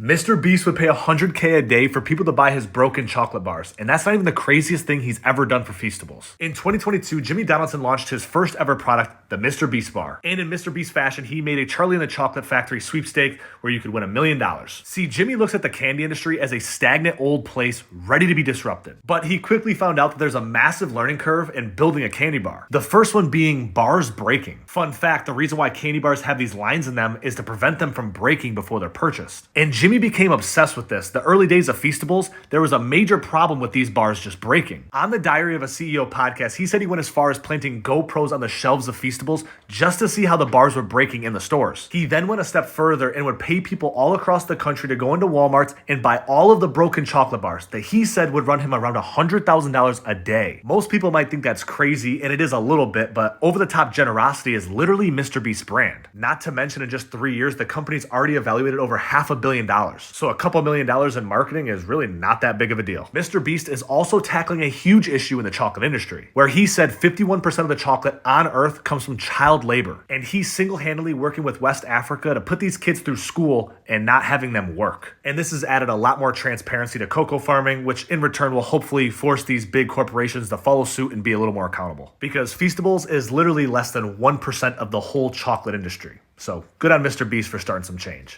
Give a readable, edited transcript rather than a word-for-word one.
MrBeast would pay 100K a day for people to buy his broken chocolate bars, and that's not even the craziest thing he's ever done for Feastables. In 2022, Jimmy Donaldson launched his first ever product, the MrBeast bar. And in MrBeast fashion, he made a Charlie and the Chocolate Factory sweepstake where you could win $1 million. See, Jimmy looks at the candy industry as a stagnant old place ready to be disrupted. But he quickly found out that there's a massive learning curve in building a candy bar. The first one being bars breaking. Fun fact, the reason why candy bars have these lines in them is to prevent them from breaking before they're purchased. And Jimmy became obsessed with this. The early days of Feastables, there was a major problem with these bars just breaking. On the Diary of a CEO podcast, he said he went as far as planting GoPros on the shelves of Feastables just to see how the bars were breaking in the stores. He then went a step further and would pay people all across the country to go into Walmart and buy all of the broken chocolate bars that he said would run him around $100,000 a day. Most people might think that's crazy, and it is a little bit, but over-the-top generosity is literally MrBeast's brand. Not to mention, in just 3 years, the company's already evaluated over $500 million. So a couple $1 million in marketing is really not that big of a deal. MrBeast is also tackling a huge issue in the chocolate industry, where he said 51% of the chocolate on Earth comes from child labor. And he's single-handedly working with West Africa to put these kids through school and not having them work. And this has added a lot more transparency to cocoa farming, which in return will hopefully force these big corporations to follow suit and be a little more accountable. Because Feastables is literally less than 1% of the whole chocolate industry. So good on MrBeast for starting some change.